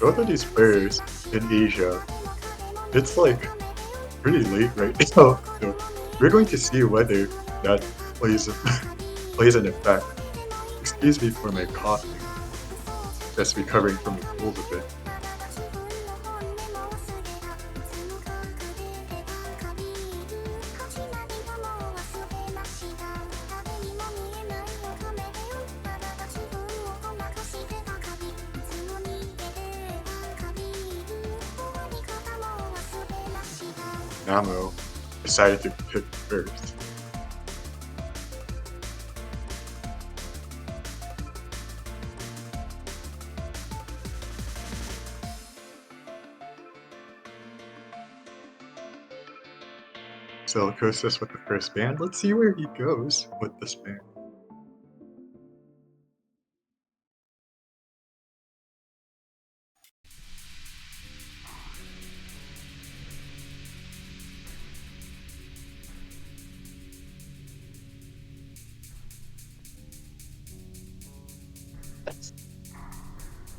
both of these players in Asia, it's like pretty late right now. So we're going to see whether that plays plays an effect. Excuse me for my coughing. Just recovering from the cold a bit. Namo decided to pick first. Silicosis with the first band. Let's see where he goes with this band.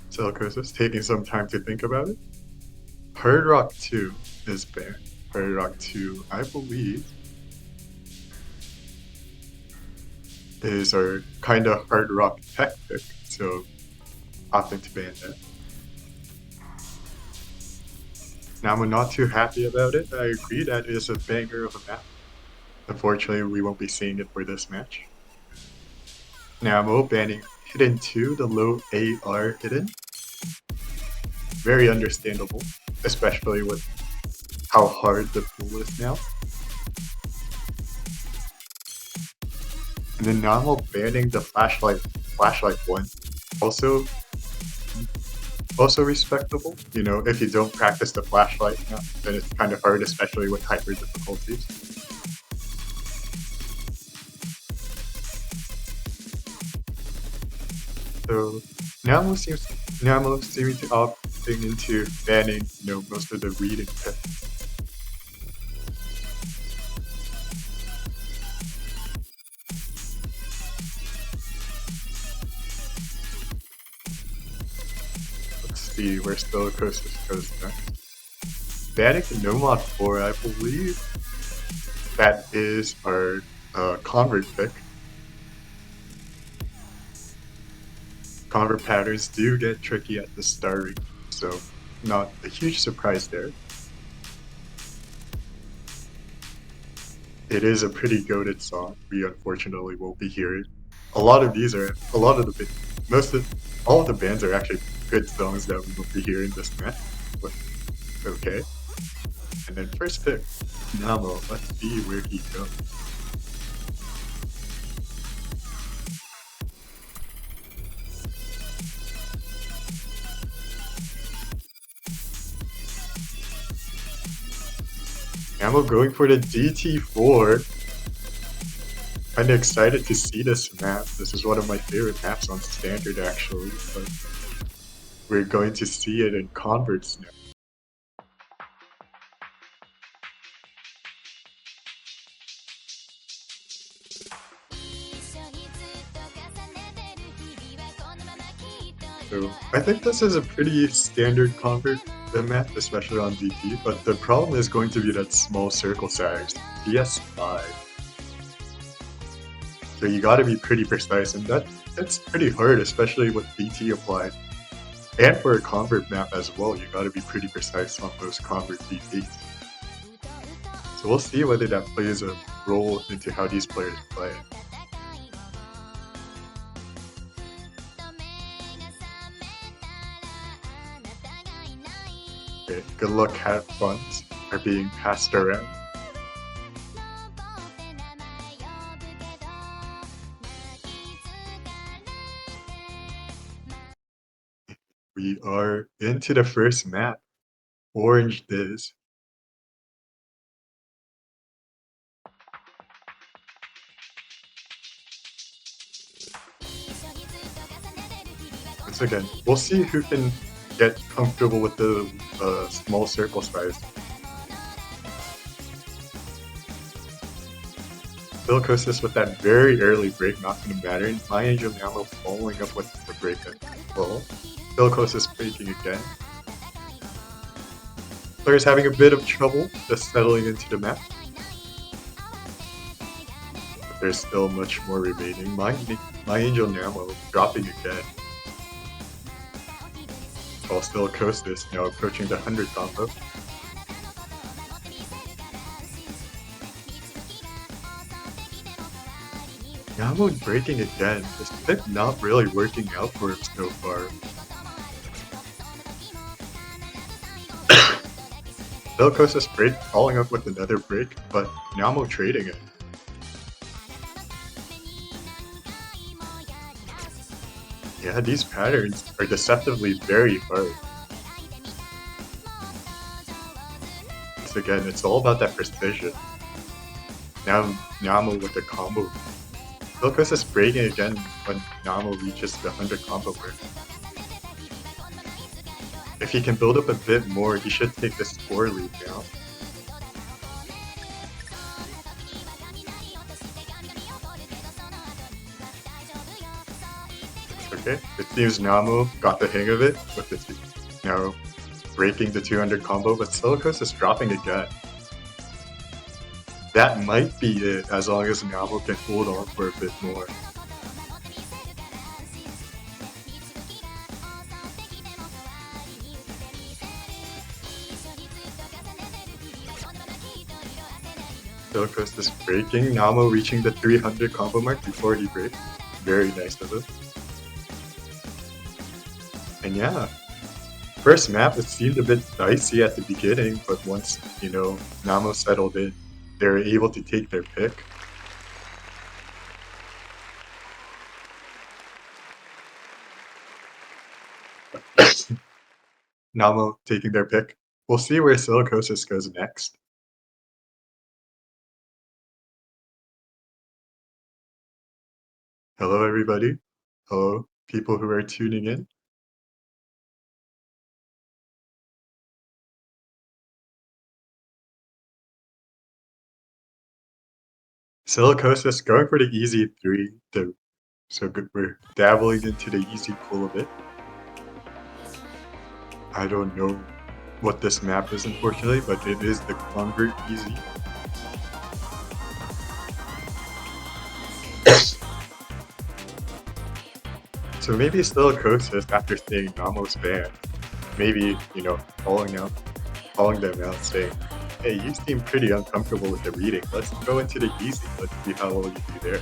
Silicosis taking some time to think about it. Hard Rock 2 is banned. Hard Rock 2, I believe, is our kind of hard rock tech pick, so opting to ban that. Now I'm not too happy about it. I agree that is a banger of a map. Unfortunately, we won't be seeing it for this match. Now I'm banning Hidden 2, the low AR Hidden. Very understandable, especially with how hard the pool is now. And then now I'm banning the flashlight 1. Also respectable. You know, if you don't practice the flashlight, then it's kind of hard, especially with hyper difficulties. So Namo seems to opting into banning, you know, most of the reading picks. Let's see where Silicosis goes next. Banning the Nomad 4, I believe that is our convert pick. Convert patterns do get tricky at the starting, so not a huge surprise there. It is a pretty goated song. We unfortunately won't be hearing. All of the bands are actually good songs that we won't be hearing this match. But okay. And then first pick, Namo. Let's see where he goes. Namo going for the DT4. Kinda excited to see this map. This is one of my favorite maps on Standard actually, but we're going to see it in Converts now. So I think this is a pretty standard convert map, especially on DT, but the problem is going to be that small circle size, PS5. So you gotta be pretty precise, and that's pretty hard, especially with DT applied. And for a convert map as well, you gotta be pretty precise on those convert DTs. So we'll see whether that plays a role into how these players play. Okay, good luck, have funds are being passed around. We are into the first map. Orange Diz. Once again, we'll see who can get comfortable with the small circle size. Silicosis with that very early break, not going to matter. My Angel Namo following up with the break as well. Silicosis breaking again. players having a bit of trouble just settling into the map. But there's still much more remaining. My Angel Namo dropping again. While Silicosis now approaching the 100 combo. Namo breaking again. This pick not really working out for him so far. Silicosis break, following up with another break, but Namo trading it. Yeah, these patterns are deceptively very hard. Once again, it's all about that precision. Now Namo with the combo. Silicosis breaking again when Namo reaches the 100 combo mark. If he can build up a bit more, he should take the score lead now. Okay, it seems Namo got the hang of it with the now breaking the 200 combo, but Silicosis dropping again. That might be it, as long as Namo can hold on for a bit more. Silicosis breaking, Namo reaching the 300 combo mark before he breaks. Very nice of him. And yeah, first map, it seemed a bit dicey at the beginning, but once, you know, Namo settled in, they were able to take their pick. Namo taking their pick. We'll see where Silicosis goes next. Hello, everybody. Hello, people who are tuning in. Silicosis going for the easy 3. So good, we're dabbling into the easy pool a bit. I don't know what this map is, unfortunately, but it is the Convert easy. So maybe Silicosis, after seeing Namo's ban, maybe, you know, calling them out, saying, hey, you seem pretty uncomfortable with the reading. Let's go into the easy. Let's see how well you do there.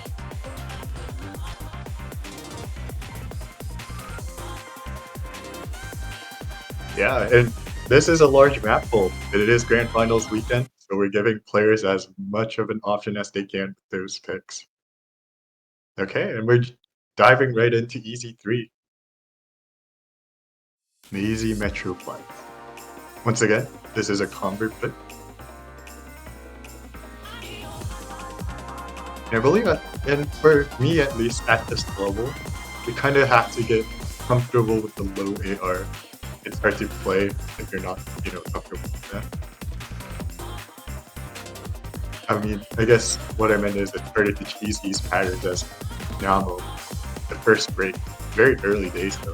Yeah, and this is a large map pool. It is Grand Finals weekend, so we're giving players as much of an option as they can with those picks. Okay, and we're diving right into Easy 3. The Easy Metro Flight. Once again, this is a convert pick. And I believe that, and for me at least, at this level, you kind of have to get comfortable with the low AR. It's hard to play if you're not, you know, comfortable with that. I mean, I guess what I meant is it's harder to cheese these patterns as Namo, the first break, very early days though.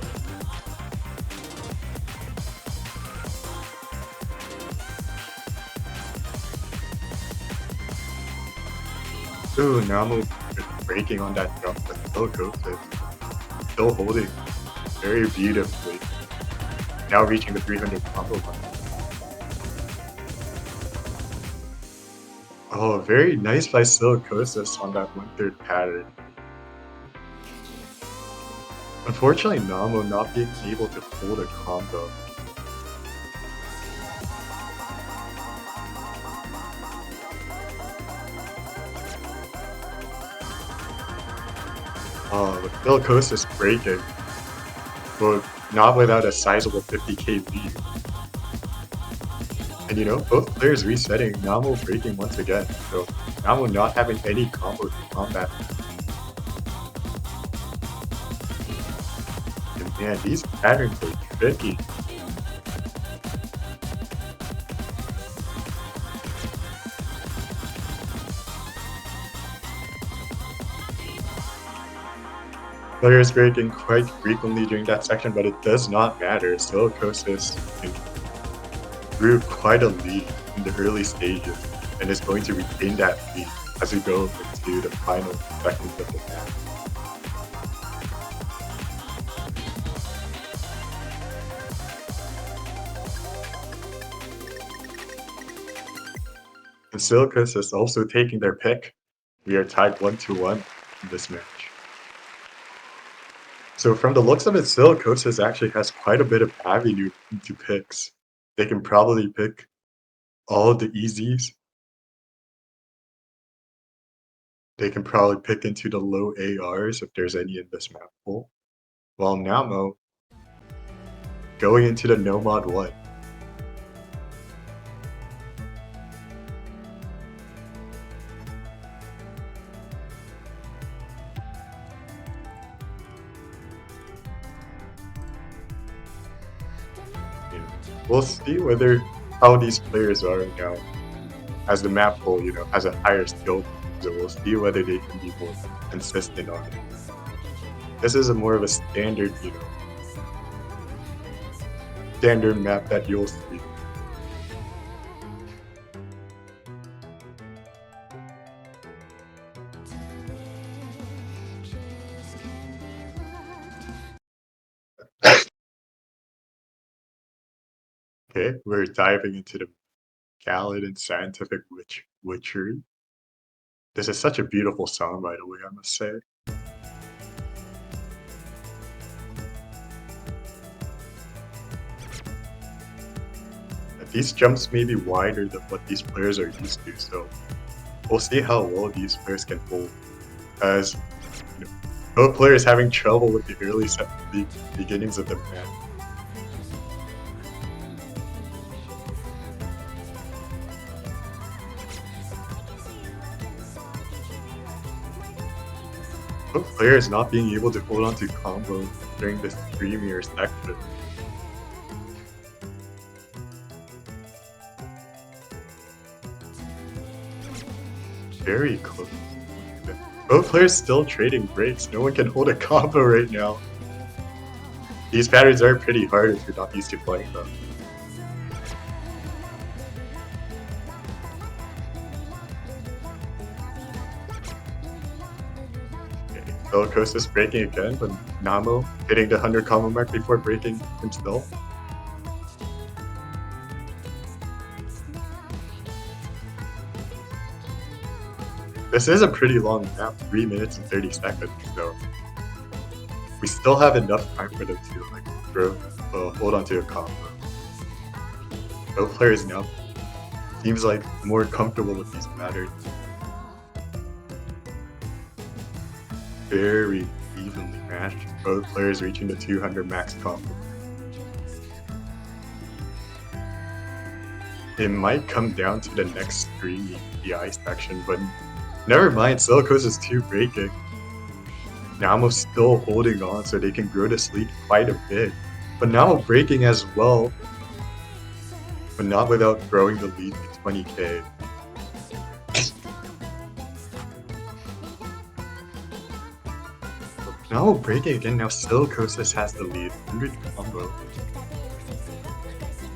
Ooh, Namo breaking on that jump, but still holding very beautifully. Now reaching the 300 combo mark. Oh, very nice by Silicosis on that 1/3 pattern. Unfortunately, Namo not being able to hold a combo. Oh, with Silicosis breaking, but not without a sizable 50k lead. And you know, both players resetting, Namo breaking once again, so Namo not having any combo to combat. And man, these patterns are tricky. Players breaking quite frequently during that section, but it does not matter. Silicosis grew quite a lead in the early stages and is going to retain that lead as we go into the final seconds of the match. And Silicosis is also taking their pick. We are tied 1-1 in this match. So from the looks of it, Silicosis actually has quite a bit of avenue into picks. They can probably pick all the easies. They can probably pick into the low ARs if there's any in this map pool. While Namo going into the no mod 1. We'll see how these players are now. As the map pool, has a higher skill, so we'll see whether they can be more consistent on it. This is more of a standard, standard map that you'll see. Okay, we're diving into the Gallant and Scientific Witchery. This is such a beautiful song, by the way, I must say. These jumps may be wider than what these players are used to, so we'll see how well these players can hold. As both players having trouble with the early beginnings of the match. Both players not being able to hold on to combos during this premier section. Very close. Both players still trading breaks. No one can hold a combo right now. These patterns are pretty hard if you're not used to playing them. Okay, Silicosis breaking again, but Namo hitting the 100 combo mark before breaking himself. This is a pretty long map, 3 minutes and 30 seconds, so we still have enough time for them to hold on to a combo. Both players now seems like more comfortable with these patterns. Very evenly matched. Both players reaching the 200 max combo. It might come down to the next 3 DI section, but never mind, Silicosis is 2 breaking. Namo's still holding on so they can grow this lead quite a bit. But Namo breaking as well, but not without growing the lead to 20k. Namo breaking again, now Silicosis has the lead, 100 combo.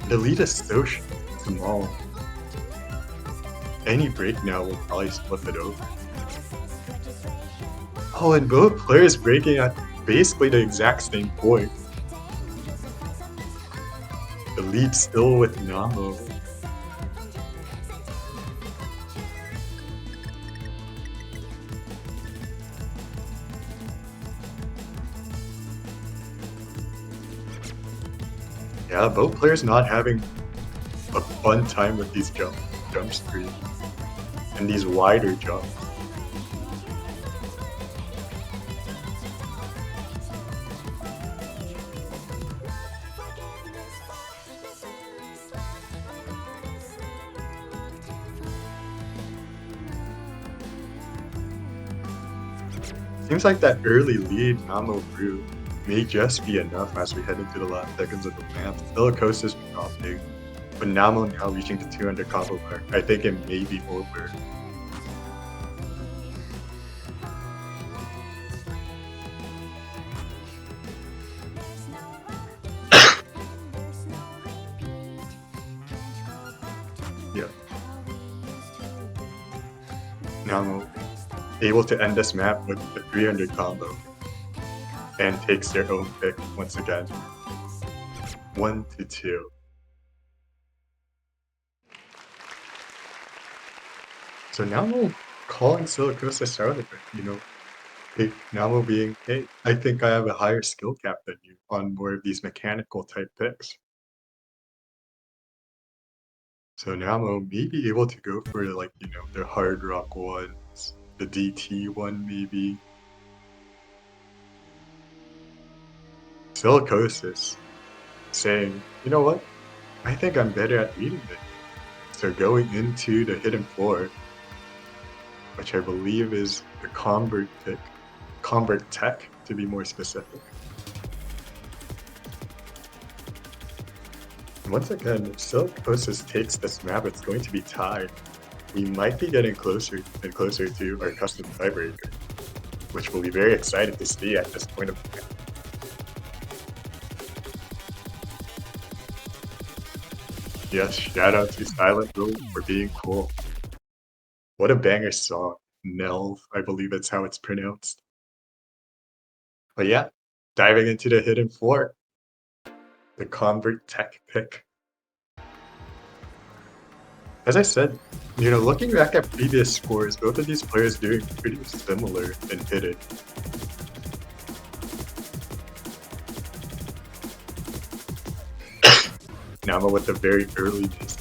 The lead is so small. Any break now will probably split it over. Oh, and both players breaking at basically the exact same point. The lead still with Namo. Yeah, both players not having a fun time with these jump screens and these wider jumps. Seems like that early lead Namo grew may just be enough as we head into the last seconds of the map. Silicosis dropping, but Namo now reaching the 200 combo mark. I think it may be over. Yeah. Now I'm able to end this map with the 300 combo and takes their own pick once again. 1-2. So now we're calling Silicosis out a bit, you know. Now we're being, hey, I think I have a higher skill cap than you on more of these mechanical type picks. So now we'll maybe able to go for like, you know, the hard rock ones, the DT one maybe. Silicosis saying, you know what? I think I'm better at reading it. So going into the hidden floor, which I believe is the convert pick, convert tech to be more specific. And once again, if Silicosis takes this map, it's going to be tied. We might be getting closer and closer to our custom tiebreaker, which we'll be very excited to see at this point of the game. Yes, shout out to Silent Road for being cool. What a banger song. Nelv, I believe that's how it's pronounced. But yeah, diving into the hidden floor, the Convert Tech pick. As I said, you know, looking back at previous scores, both of these players doing pretty similar in hidden. Nama with a very early miss.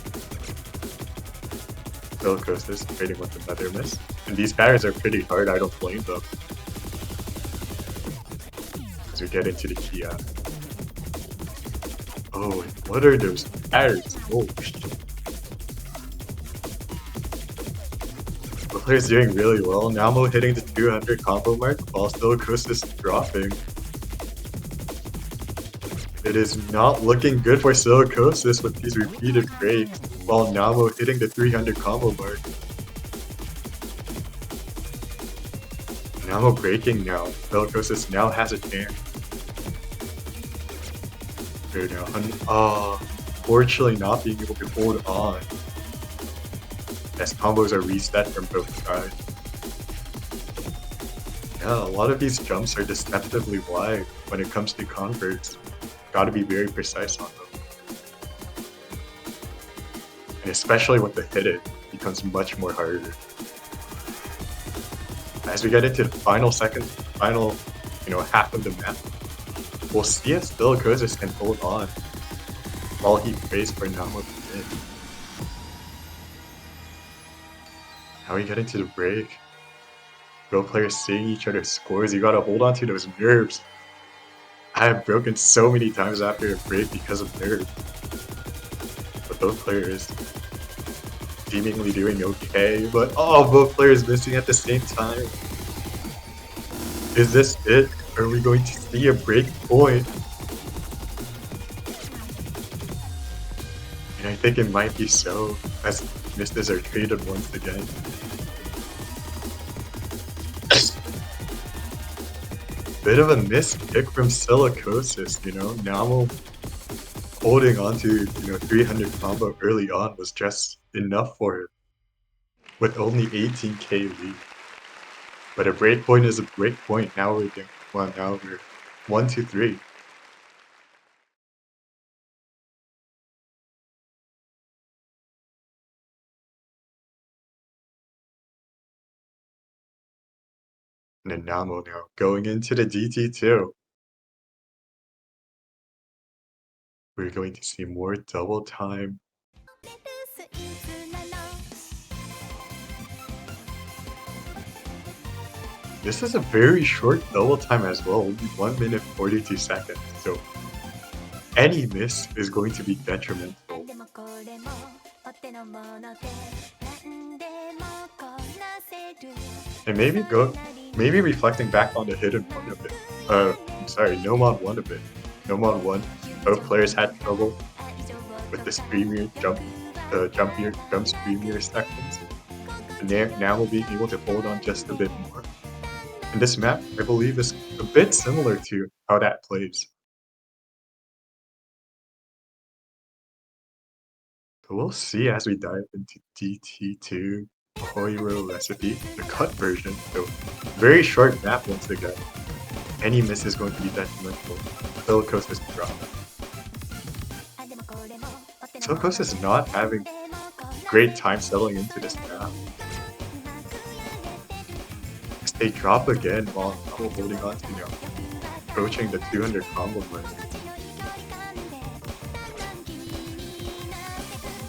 Silicosis trading with another miss. And these batters are pretty hard, I don't blame them. As we get into the Kia. Oh, and what are those batters? Oh, shit. The player's doing really well. Namo hitting the 200 combo mark while Silicosis dropping. It is not looking good for Silicosis with these repeated breaks, while Namo hitting the 300 combo mark. Namo breaking now. Silicosis now has a chance. There now. Fortunately not being able to hold on. As combos are reset from both sides. Yeah, a lot of these jumps are deceptively wide when it comes to converts. Gotta be very precise on them. And especially with the hidden, it becomes much more harder. As we get into the final half of the map, we'll see if Silicosis can hold on while he prays for Namo to win. How we get into the break. Both players seeing each other's scores, you gotta hold on to those nerves. I have broken so many times after a break because of nerves. But both players seemingly doing okay, but both players missing at the same time. Is this it? Are we going to see a break point? And I think it might be so, as misses are traded once again. Bit of a missed pick from Silicosis, you know. Namo holding on to, 300 combo early on was just enough for him. With only 18k lead. But a breakpoint is a breakpoint. Now we're doing, now we're 1-2-3. And then Namo now going into the DT2. We're going to see more double time. This is a very short double time as well, only 1 minute 42 seconds. So any miss is going to be detrimental. And maybe reflecting back on the hidden one a bit. I'm sorry, No Mod 1 a bit. No Mod 1, both players had trouble with the Screamier jump Screamier sections. And now we'll be able to hold on just a bit more. And this map, I believe, is a bit similar to how that plays. We'll see as we dive into DT2 Hoiro recipe, the cut version. So very short map once again. Any miss is going to be detrimental. Silicosis drop. Silicosis is not having great time settling into this map. As they drop again while Namo holding on to approaching the 200 combo mark.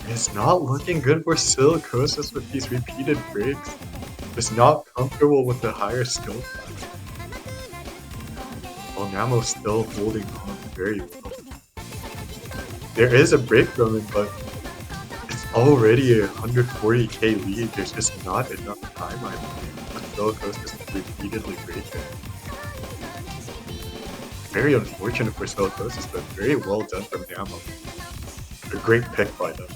It's not looking good for Silicosis with these repeated breaks. It's not comfortable with the higher skill class. While Namo's still holding on very well. There is a break from him, but it's already a 140k lead. There's just not enough time, I believe, with Silicosis repeatedly breaking. Very unfortunate for Silicosis, but very well done from Namo. A great pick by them.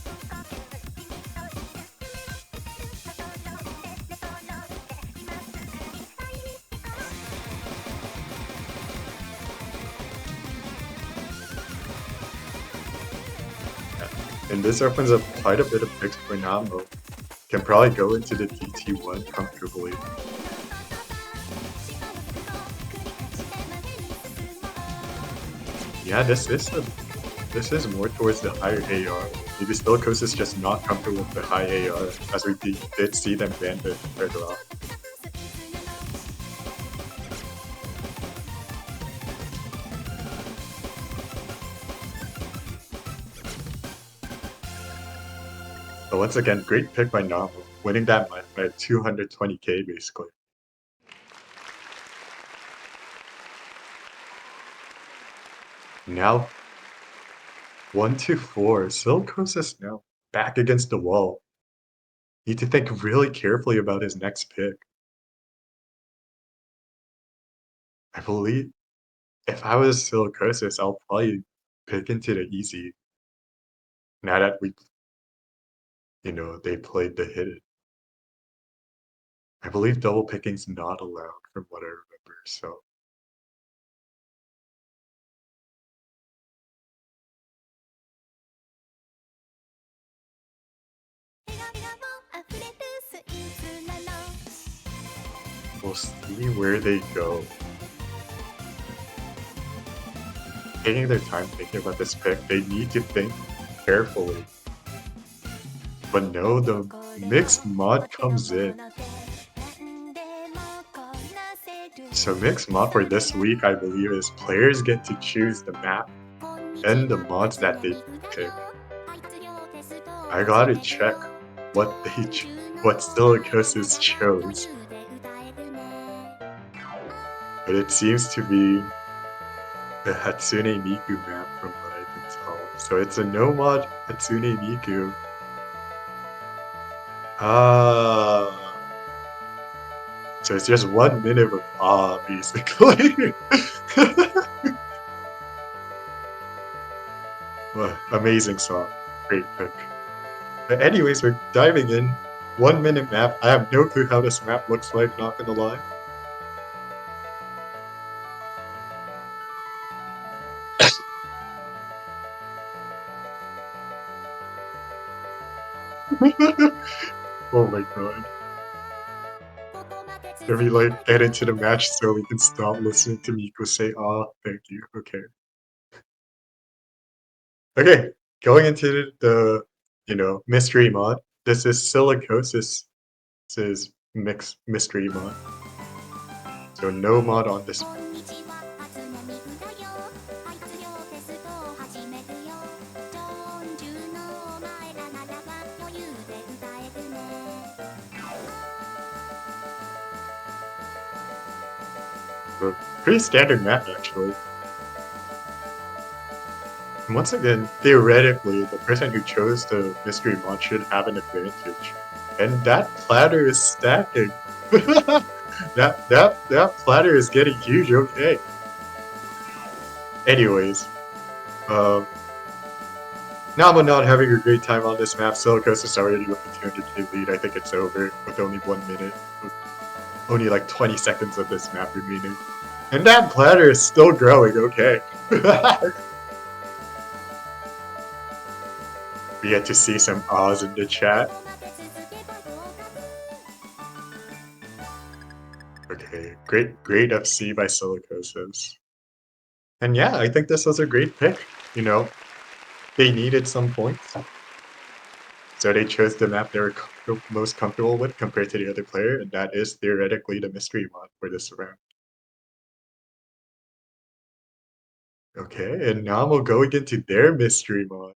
And this opens up quite a bit of picks for Namo. Can probably go into the DT1 comfortably. Yeah, this is more towards the higher AR. Maybe Silicosis is just not comfortable with the high AR, as we did see them ban it further off. But once again, great pick by Namo, winning that match by 220k basically. Now, 1-4, Silicosis now back against the wall. Need to think really carefully about his next pick. I believe if I was Silicosis, I'll probably pick into the easy. Now that they played the hidden. I believe double picking's not allowed from what I remember, so. We'll see where they go. Taking their time thinking about this pick, they need to think carefully. But no, the mixed mod comes in. So mixed mod for this week, I believe, is players get to choose the map and the mods that they pick. I gotta check what Silicosis chose. But it seems to be the Hatsune Miku map from what I can tell. So it's a no mod Hatsune Miku. So it's just 1 minute of basically. Well, amazing song. Great pick. But anyways, we're diving in. 1 minute map. I have no clue how this map looks like, not gonna lie. Oh my god. Let me get into the match so we can stop listening to Miko say, "Oh, thank you." Okay. Okay, going into the mystery mod. This is Silicosis. Mixed mystery mod. So no mod on this. Pretty standard map actually. And once again, theoretically, the person who chose the mystery mod should have an advantage. And that platter is stacking. that platter is getting huge, okay. Anyways, Namo not having a great time on this map. Silicosis is already with the 200k lead. I think it's over with only 1 minute. Only like 20 seconds of this map remaining. And that platter is still growing, okay. We get to see some Oz in the chat. Okay, great FC by Silicosis. And yeah, I think this was a great pick. You know, they needed some points, so they chose the map they were most comfortable with compared to the other player, and that is theoretically the mystery mod for this round. Okay, and now we'll go into their mystery mod.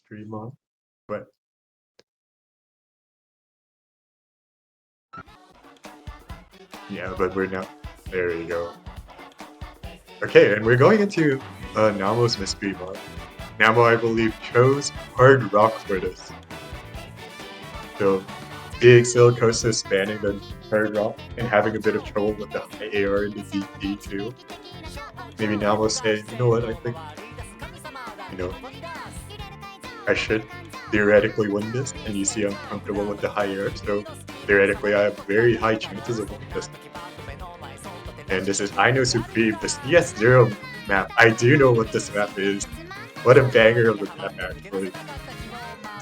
Mystery mod, but yeah, but we're not. There you go. Okay, and we're going into Namo's mystery mod. Namo, I believe, chose Hard Rock for this. So, big Silicosis spanning the Hard Rock and having a bit of trouble with the high AR and the DP too. Maybe Namo saying, you know what, I think, you know, I should theoretically win this, and you see I'm comfortable with the high AR, so theoretically I have very high chances of winning this. And this is I Know Supreme, the CS0 map. I do know what this map is. What a banger of a map, actually.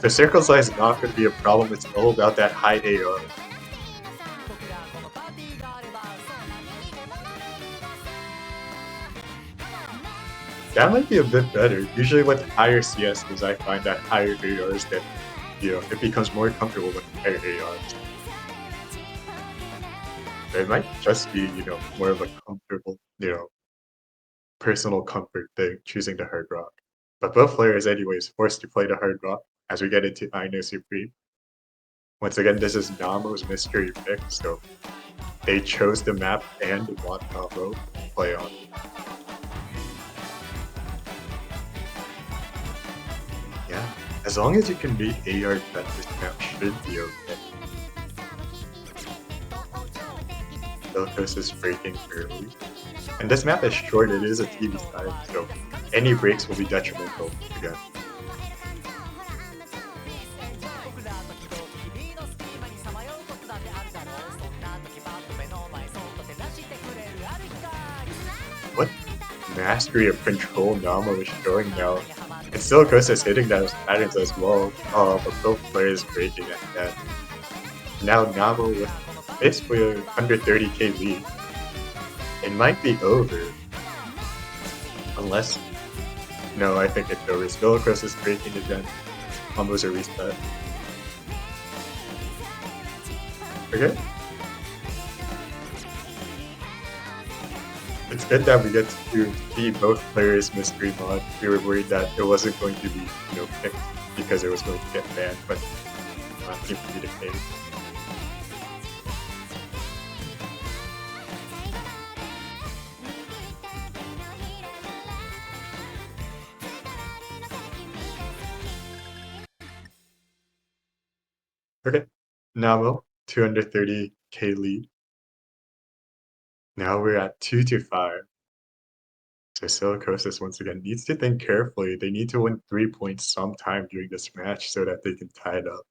The circle size is not going to be a problem, it's all about that high AR. That might be a bit better. Usually with higher CSs, I find that higher ARs that, you know, it becomes more comfortable with higher ARs. It might just be, you know, more of a comfortable, you know, personal comfort thing, choosing the hard rock. But both players, anyways, forced to play the hard rock as we get into I Know Supreme. Once again, this is Namo's mystery pick, so they chose the map and want Namo to play on. Yeah, as long as you can beat AR, that this map should be okay. Silicosis is breaking early. And this map is short, it is a TV side, so any breaks will be detrimental again. What mastery of control Namo is showing now. And Silicosis is hitting those patterns as well, but both players breaking at that. Now Namo with basically a 130k lead. It might be over. Unless... No, I think it's over. Silicosis is breaking again. Almost a reset. Okay. It's good that we get to see both players' mystery mod. We were worried that it wasn't going to be, you know, picked because it was going to get banned, but not seems to be the case. Okay, Namo, 230k lead. Now we're at 2-5. So Silicosis once again needs to think carefully. They need to win 3 points sometime during this match so that they can tie it up.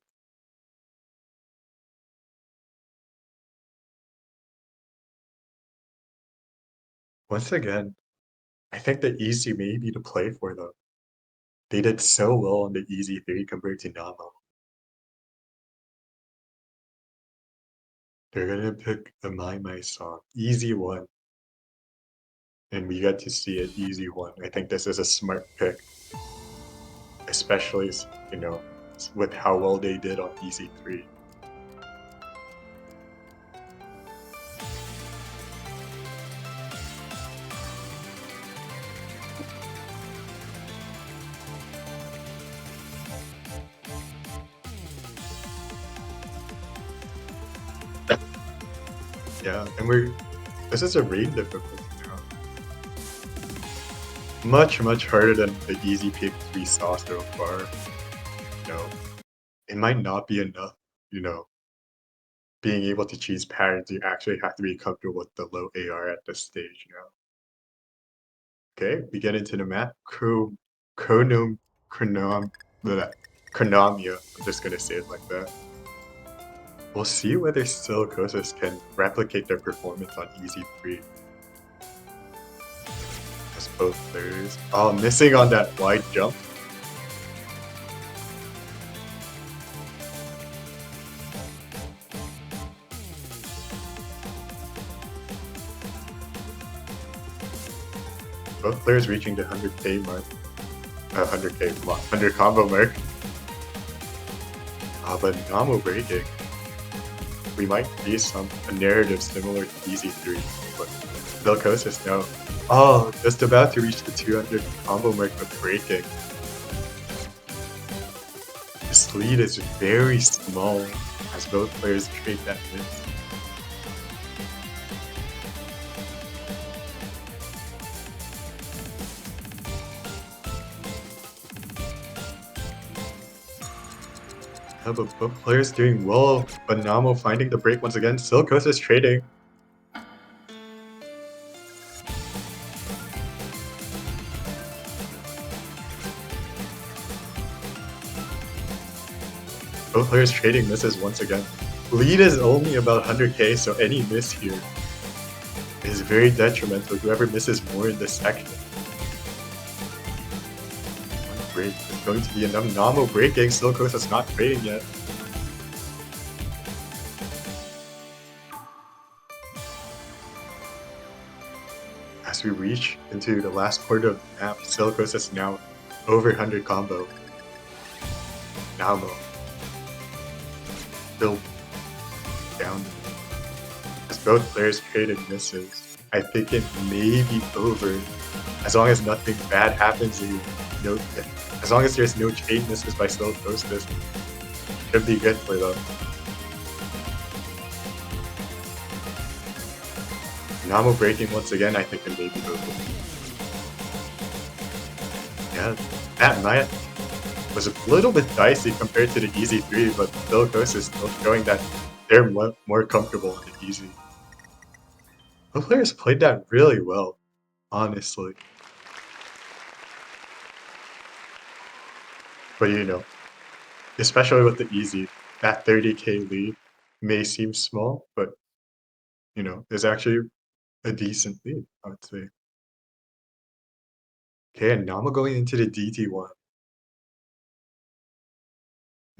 Once again, I think the easy may be to play for them. They did so well on the easy 3 compared to Namo. They're gonna pick the My song, easy one. And we get to see an easy one. I think this is a smart pick. Especially, you know, with how well they did on easy 3. Yeah, and this is a raid difficulty now. Much harder than the easy picks we saw so far. You know, it might not be enough, you know, being able to choose patterns. You actually have to be comfortable with the low AR at this stage, you know. Okay, we get into the map. Chronom Bleh. Konami, I'm just gonna say it like that. We'll see whether Silicosis can replicate their performance on Easy 3. As both players. Oh, missing on that wide jump. Both players reaching the 100k mark. 100k, come on, 100 combo mark. But Namo breaking. We might see a narrative similar to Easy 3, but Silicosis now. Oh, just about to reach the 200 combo mark with breaking. This lead is very small as both players trade that miss. Yeah, but both players doing well, but Namo finding the break once again. Silicosis trading. Both players trading misses once again. Lead is only about 100k, so any miss here is very detrimental. Whoever misses more in this section. One break is going to be enough. Namo breaking. Silicosis not trading yet. As we reach into the last quarter of the map, Silicosis now over 100 combo. Namo still down. As both players traded misses, I think it may be over. As long as nothing bad happens, as long as there's no trade misses by Silicosis, should be good for them. Namo breaking once again, I think it may be over. Yeah, that might was a little bit dicey compared to the Easy 3, but Silicosis is still showing that they're more comfortable in the Easy. The players played that really well, honestly. But you know, especially with the Easy, that 30k lead may seem small, but you know, is actually a decent lead, I would say. Okay, and Nama going into the DT1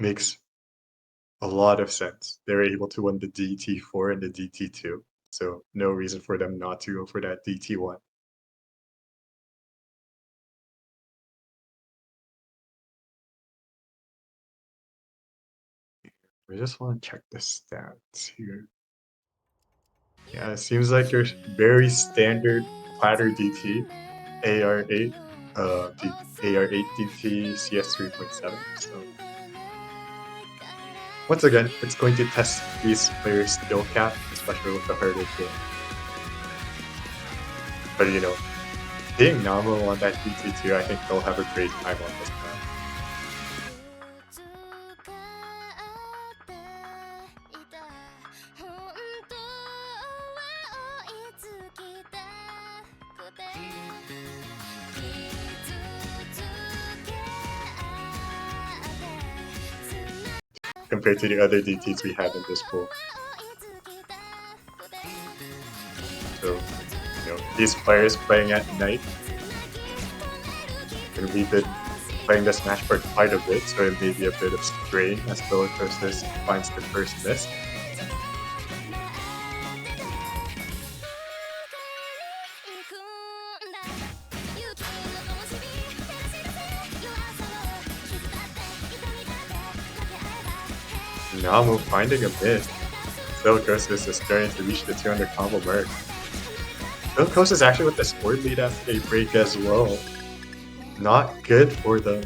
makes a lot of sense. They're able to win the DT4 and the DT2, so no reason for them not to go for that DT1. I just want to check the stats here. Yeah, it seems like your very standard platter DT, AR8, AR8 DT, CS 3.7. So once again, it's going to test these players' skill cap, especially with the harder game. But you know, being Namo on that DT2, I think they'll have a great time on this map. Compared to the other DTs we have in this pool. So, you know, these players playing at night, and we've been playing this match for quite a bit, so it may be a bit of strain as Silicosis finds the first miss. Namo finding a miss. Silicosis is starting to reach the 200 combo mark. Silicosis is actually with the score lead after a break as well. Not good for them.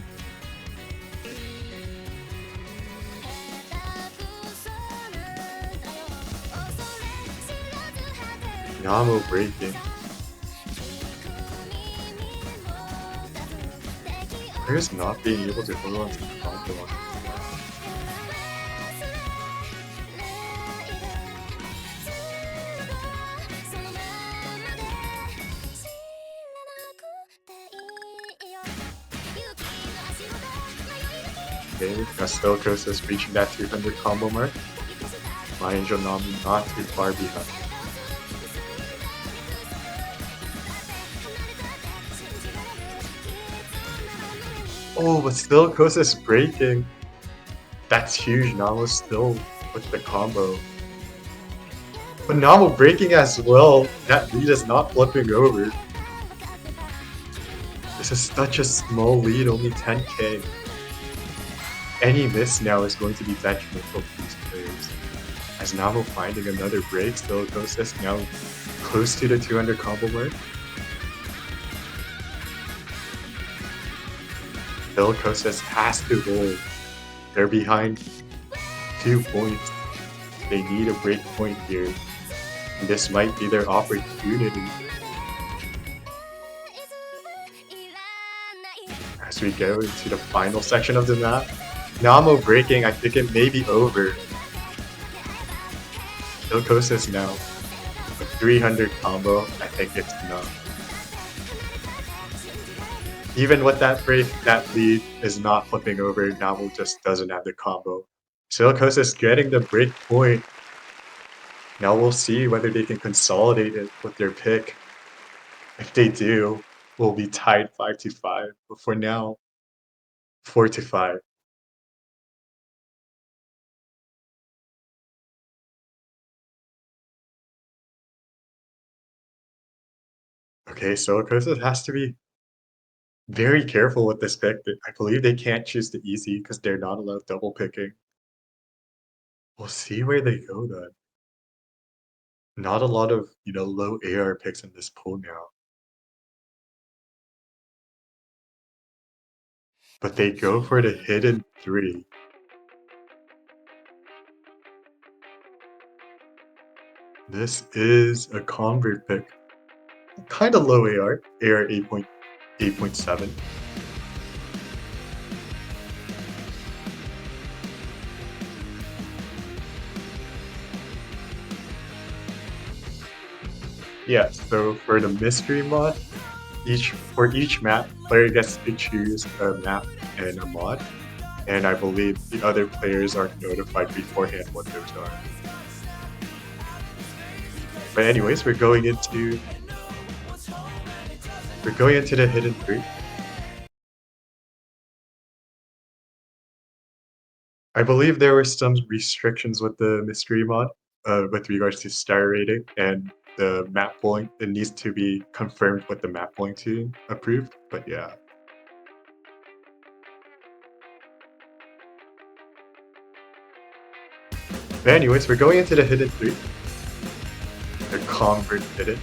Namo breaking. Players not being able to hold on to the combo. Okay, now Silicosis reaching that 200 combo mark. My Angel Nami not too far behind. Oh, but Silicosis breaking. That's huge. Namo still with the combo. But Namo breaking as well. That lead is not flipping over. This is such a small lead, only 10k. Any miss now is going to be detrimental for these players. As Namo finding another break, Silicosis now close to the 200 combo mark. Silicosis has to hold. They're behind 2 points. They need a break point here. And this might be their opportunity. As we go into the final section of the map, Namo breaking, I think it may be over. Silicosis now. A 300 combo, I think it's enough. Even with that break, that lead is not flipping over. Namo just doesn't have the combo. Silicosis getting the break point. Now we'll see whether they can consolidate it with their pick. If they do, we'll be tied 5-5. But for now, 4-5. Okay, Silicosis has to be very careful with this pick. I believe they can't choose the easy because they're not allowed double picking. We'll see where they go then. Not a lot of, low AR picks in this pool now. But they go for the hidden 3. This is a convert pick. Kind of low AR. AR 8.7. Yeah, so for the mystery mod, for each map, player gets to choose a map and a mod. And I believe the other players aren't notified beforehand what those are. But anyways, we're going into the hidden 3. I believe there were some restrictions with the mystery mod with regards to star rating and the map pooling. It needs to be confirmed with the map pooling team approved, but yeah. But anyways, we're going into the hidden 3. The convert hidden.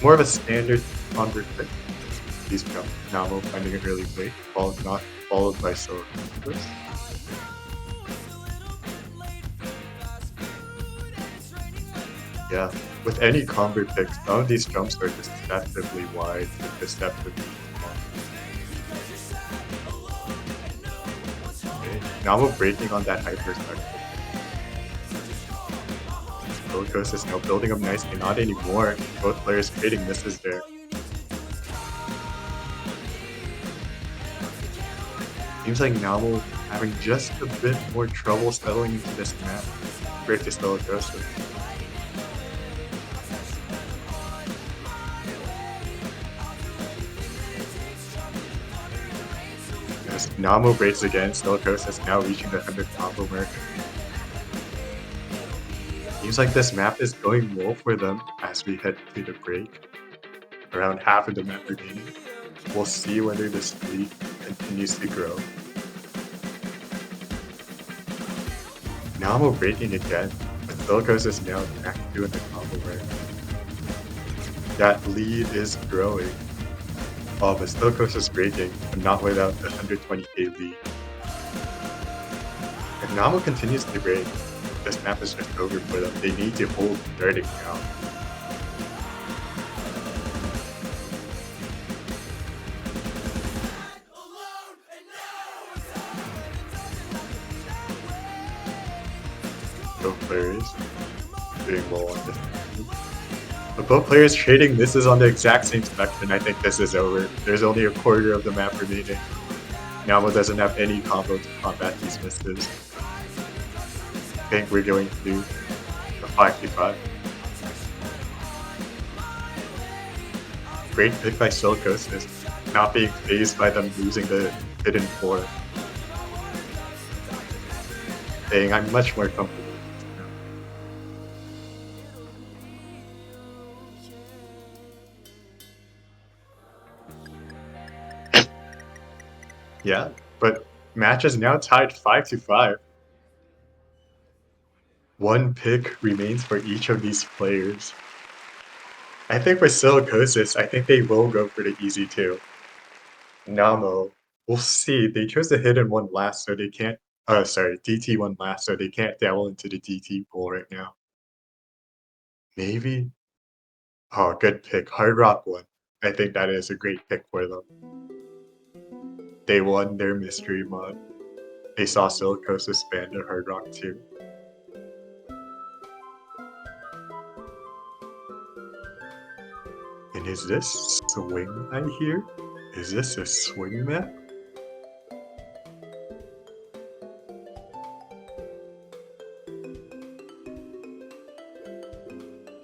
More of a standard convert pick. These come Namo finding an early play, not followed by Silicosis. Yeah, with any convert picks, none of these jumps are deceptively wide and deceptively long. Okay, Namo breaking on that hyper spectrum. Silicosis is now building up nicely, not anymore. Both players trading misses there. Seems like Namo having just a bit more trouble settling into this map compared to Silicosis. As Namo breaks again, Silicosis now reaching the 100 combo mark. Seems like this map is going well for them as we head to the break. Around half of the map remaining. We'll see whether this lead continues to grow. Namo breaking again, but Silicosis now back to in the combo mark. That lead is growing. Oh, but Silicosis breaking, but not without the 120k lead. If Namo continues to break, this map is just over for them. They need to hold starting now. Both players doing well on this. But both players trading misses on the exact same section. I think this is over. There's only a quarter of the map remaining. Namo doesn't have any combo to combat these misses. I think we're going to a 5v5. Great pick by Silicosis, not being phased by them losing the hidden 4. Saying I'm much more comfortable. Yeah, but match is now tied 5-5. One pick remains for each of these players. I think with Silicosis, I think they will go for the easy 2. Namo, we'll see. They chose the hidden one last, so they can't. Sorry, DT one last, so they can't dabble into the DT pool right now. Maybe. Oh, good pick. Hard Rock one. I think that is a great pick for them. They won their mystery mod. They saw Silicosis ban to Hard Rock too. And is this swing I hear? Is this a swing map?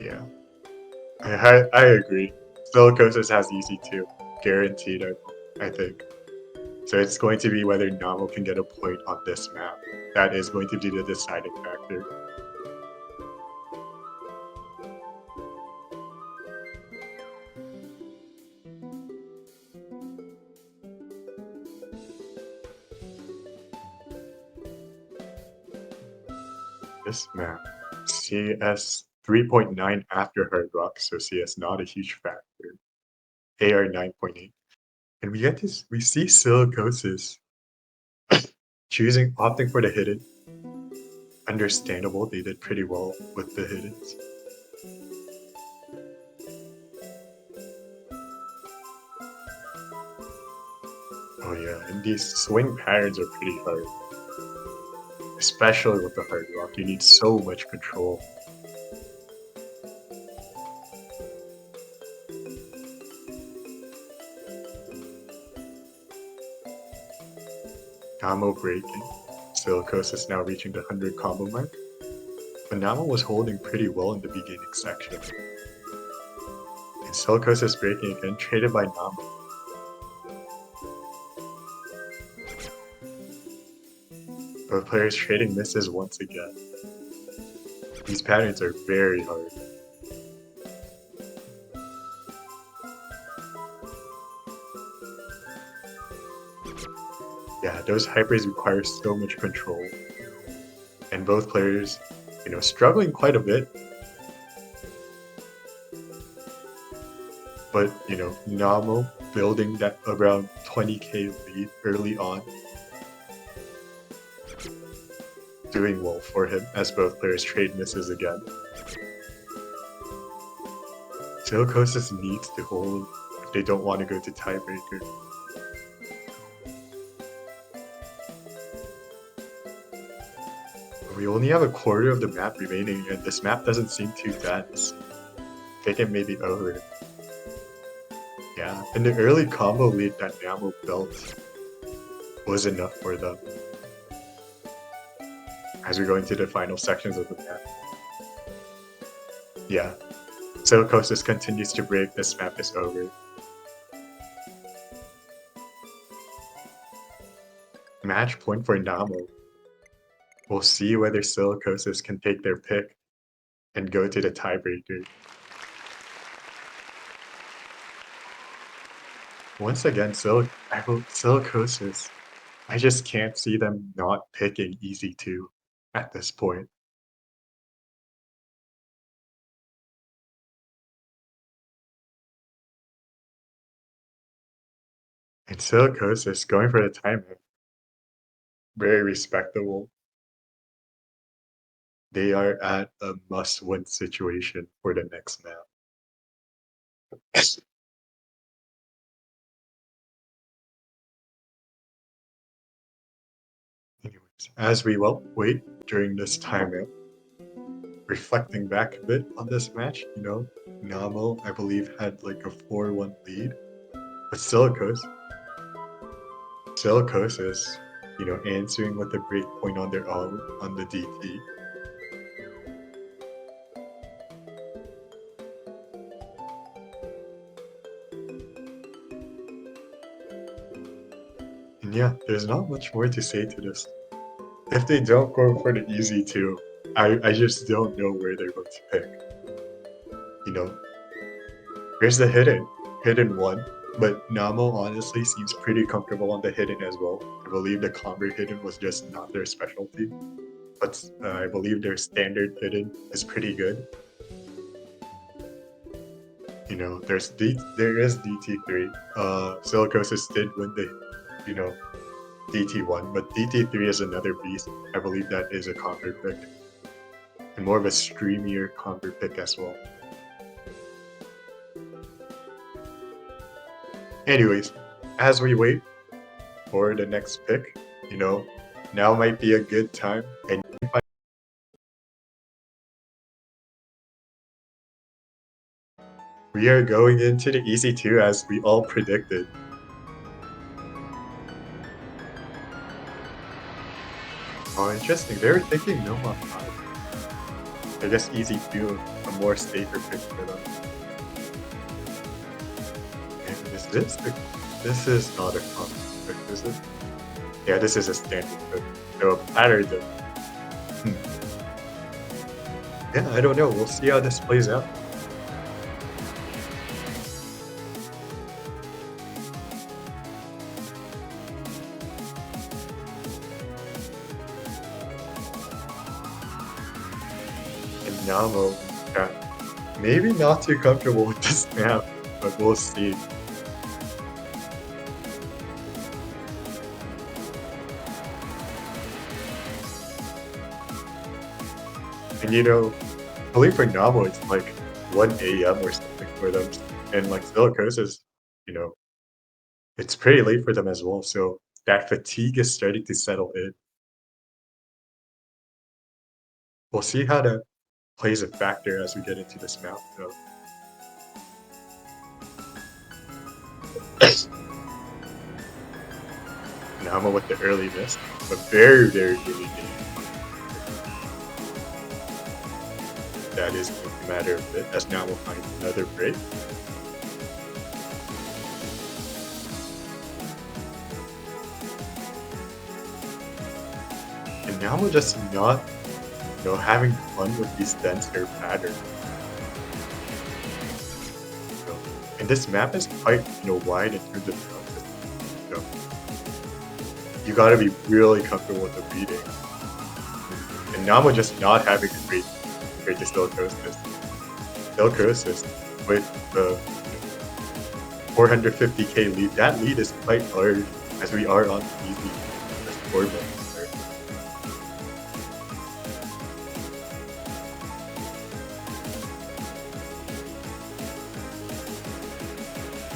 Yeah. I agree. Silicosis has easy too. Guaranteed, I think. So it's going to be whether Namo can get a point on this map. That is going to be the deciding factor. This map, CS 3.9 after Hard Rock, so CS not a huge factor. AR 9.8. And we see Silicosis opting for the hidden. Understandable, they did pretty well with the hiddens. Oh yeah, and these swing patterns are pretty hard. Especially with the Hard Rock, you need so much control. Combo breaking. Silicosis now reaching the 100 combo mark. But Namo was holding pretty well in the beginning section. And Silicosis breaking again, traded by Namo. Both players trading misses once again. These patterns are very hard. Yeah, those hypers require so much control. And both players, struggling quite a bit. But, Namo building that around 20k lead early on. Doing well for him as both players trade misses again. Silicosis needs to hold if they don't want to go to tiebreaker. We only have a quarter of the map remaining, and this map doesn't seem too dense. I think it may be over. Yeah, and the early combo lead that Namo built was enough for them. As we go into the final sections of the map. Yeah, Silicosis continues to break, this map is over. Match point for Namo. We'll see whether Silicosis can take their pick and go to the tiebreaker. Once again, Silicosis. I just can't see them not picking easy 2 at this point. And Silicosis going for the timeout. Very respectable. They are at a must-win situation for the next map. Anyways, as we wait during this timeout, reflecting back a bit on this match, Namo, I believe, had like a 4-1 lead. But Silicosis Silicosis, answering with a breakpoint on their own on the DT. And yeah, there's not much more to say to this. If they don't go for the easy two, I just don't know where they're going to pick. There's the hidden one, but Namo honestly seems pretty comfortable on the hidden as well. I believe the combo hidden was just not their specialty, but I believe their standard hidden is pretty good. There is DT3. Silicosis did win the, DT1, but DT3 is another beast. I believe that is a combo pick, and more of a streamier combo pick as well. Anyways, as we wait for the next pick, now might be a good time. And we are going into the easy two as we all predicted. Oh, interesting. They were thinking no mod 5. I guess easy two, a more safer pick for them. And this is not a common pick, is it? Yeah, this is a standard pick. So a pattern though. Yeah, I don't know. We'll see how this plays out. And Namo, yeah, maybe not too comfortable with this map, but we'll see. And I believe for Namo it's like 1 AM or something for them. And like Silicosis, it's pretty late for them as well. So that fatigue is starting to settle in. We'll see how that plays a factor as we get into this map, though. Namo with the early miss, but very, very early game. That is a matter of it, as now we'll find another break. And now we're just not, having fun with these denser patterns. And this map is quite, wide in terms of content. You gotta be really comfortable with the reading. And Namo just not having a great to Silicosis. Silicosis with the 450k lead. That lead is quite large as we are on easy score mode.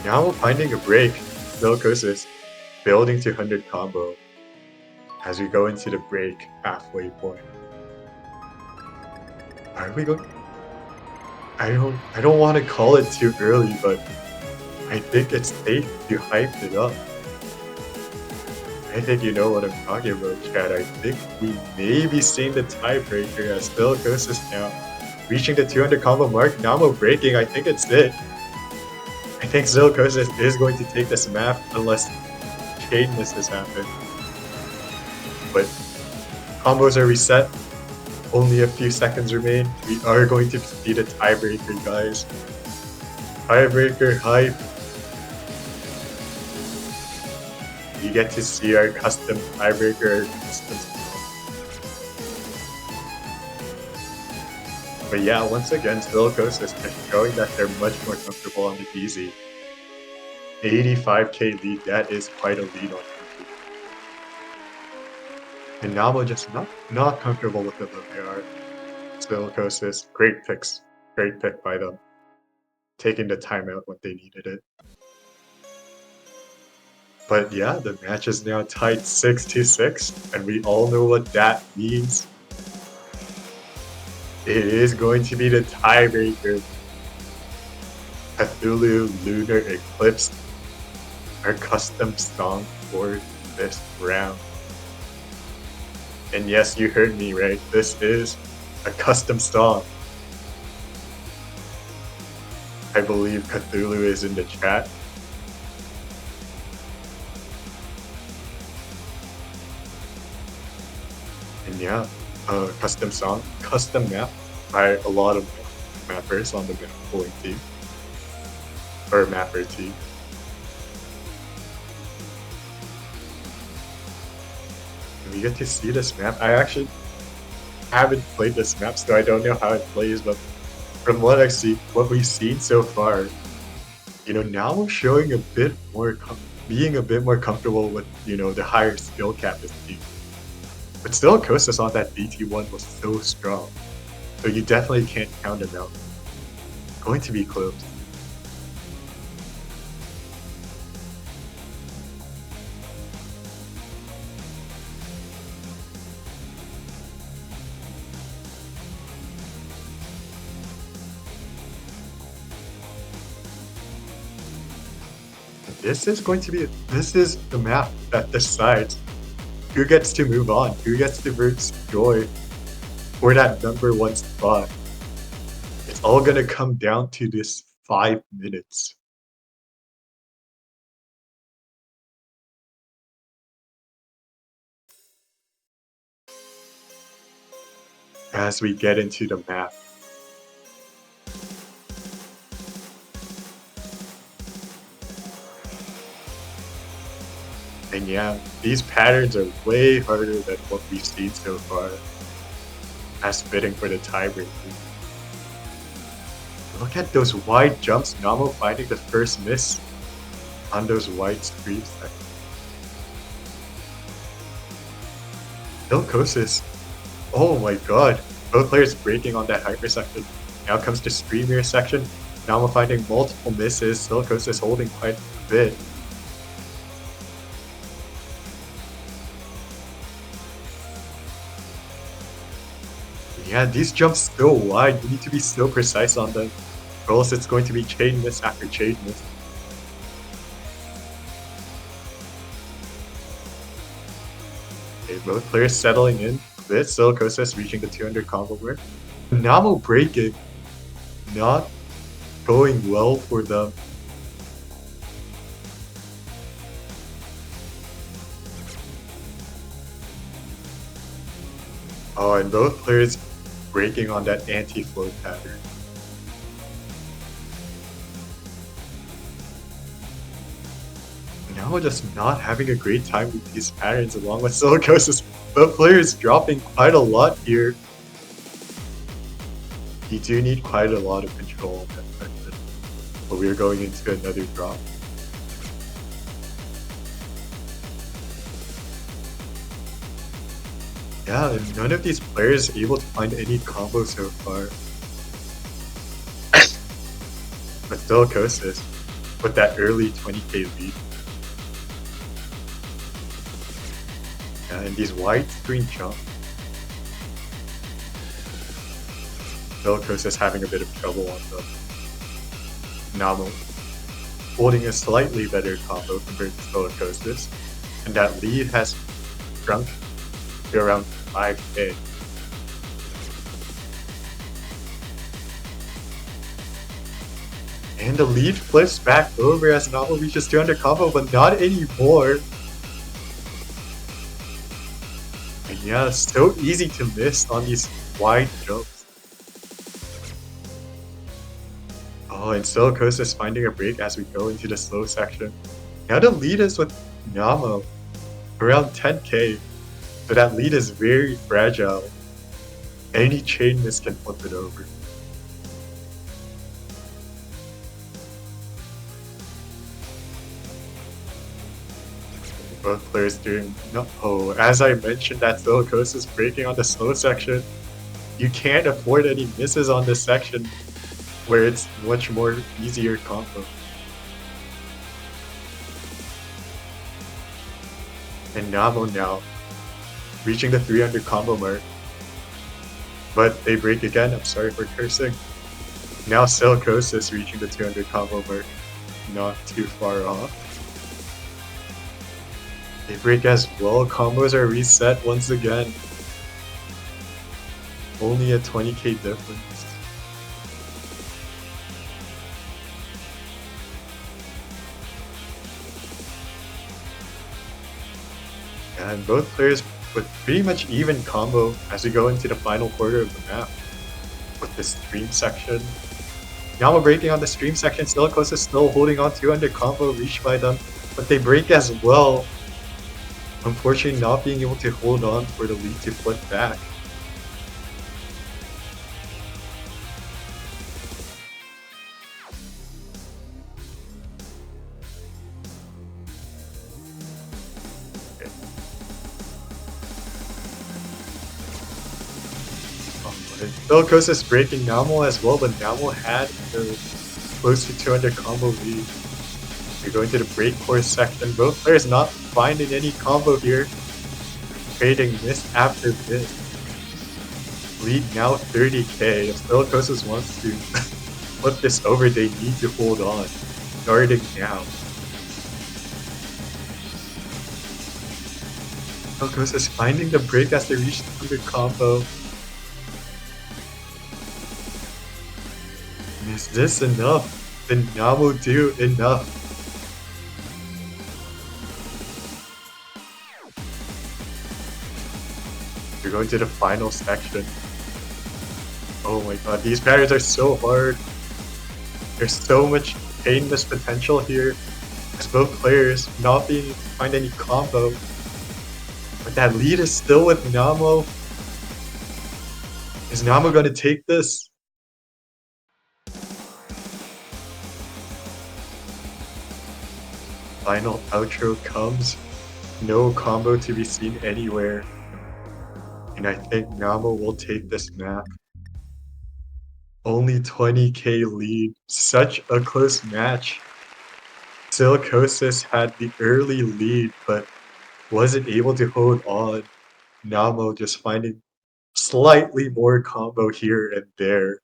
Now finding a break, Silicosis building to 100 combo as we go into the break halfway point. Are we going? I don't want to call it too early, but I think it's safe to hype it up. I think you know what I'm talking about, Chad. I think we may be seeing the tiebreaker as Silicosis now reaching the 200 combo mark. Namo breaking, I think it's it. I think Silicosis is going to take this map unless chain misses happen. But combos are reset. Only a few seconds remain. We are going to see the tiebreaker, guys. Tiebreaker hype. You get to see our custom tiebreaker. But yeah, once again, Silicosis is showing that they're much more comfortable on the easy. 85k lead, that is quite a lead on easy. And Namo just not comfortable with the low AR. Silicosis, great picks. Great pick by them. Taking the timeout when they needed it. But yeah, the match is now tied 6-6, and we all know what that means. It is going to be the tiebreaker. Cthulhu Lunar Eclipse, our custom song for this round. And yes, you heard me right. This is a custom song. I believe Cthulhu is in the chat. And yeah, custom song, custom map by a lot of mappers on the map pulling team. Or mapper team. And we get to see this map. I actually haven't played this map, so I don't know how it plays, but from what I see, what we've seen so far, you know, now we're showing a bit more, being a bit more comfortable with, you know, the higher skill cap this team. But still, Kostas on that DT1 was so strong, so you definitely can't count him out. Going to be close. This is the map that decides who gets to move on, who gets to destroy for that #1 spot. It's all gonna come down to this 5 minutes. As we get into the map. And yeah, these patterns are way harder than what we've seen so far as bidding for the tiebreaker. Look at those wide jumps, Namo finding the first miss on those wide streams. Silicosis. Oh my god. Both players breaking on that hyper section. Now comes the streamer section. Namo finding multiple misses. Silicosis holding quite a bit. Yeah, these jumps so wide, you need to be so precise on them, or else it's going to be chain miss after chain miss. Okay, both players settling in a bit, Silicosis reaching the 200 combo mark. Namo breaking, not going well for them. Oh, and both players breaking on that anti-float pattern. Now just not having a great time with these patterns along with Silicosis. Both players dropping quite a lot here. You do need quite a lot of control on that section. But we're going into another drop. Yeah, and none of these players able to find any combo so far. But Silicosis with that early 20k lead. Yeah, and these wide screen jumps. Silicosis having a bit of trouble on them. Namo holding a slightly better combo compared to Silicosis. And that lead has shrunk to around 5k. And the lead flips back over as Namo reaches 200 combo, but not anymore. And yeah, so easy to miss on these wide jumps. Oh, and Silicosis finding a break as we go into the slow section. Now the lead is with Namo, around 10k. So that lead is very fragile. Any chain miss can flip it over. Both players doing no. Oh, as I mentioned, that Silicosis breaking on the slow section. You can't afford any misses on this section where it's much more easier combo. And Namo now reaching the 300 combo mark. But they break again, I'm sorry for cursing. Now Silicosis reaching the 200 combo mark, not too far off. They break as well. Combos are reset once again. Only a 20k difference. And both players with pretty much even combo as we go into the final quarter of the map. With the stream section. Yama breaking on the stream section. Silicosis still holding on to under combo reached by them. But they break as well. Unfortunately not being able to hold on for the lead to flip back. Silicosis breaking Namo as well, but Namo had the close to 200 combo lead. We're going to the break course section. Both players not finding any combo here. Trading miss after miss. Lead now 30k. If Silicosis wants to flip this over, they need to hold on. Starting now. Silicosis finding the break as they reach the 100 combo. And is this enough? Did Namo do enough? We're going to the final section. Oh my god, these patterns are so hard. There's so much painless potential here. As both players not being able to find any combo. But that lead is still with Namo. Is Namo gonna take this? Final outro comes. No combo to be seen anywhere. And I think Namo will take this map. Only 20k lead. Such a close match. Silicosis had the early lead, but wasn't able to hold on. Namo just finding slightly more combo here and there.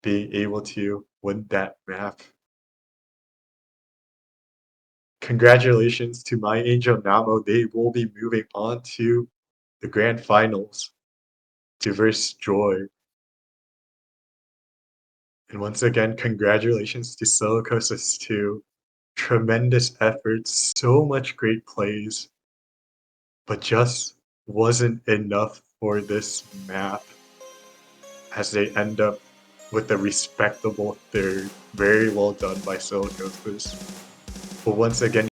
Being able to win that map. Congratulations to My Angel Namo. They will be moving on to the grand finals to verse Joy. And once again, congratulations to Silicosis too. Tremendous efforts, so much great plays, but just wasn't enough for this map as they end up with a respectable third. Very well done by Silicosis. But once again,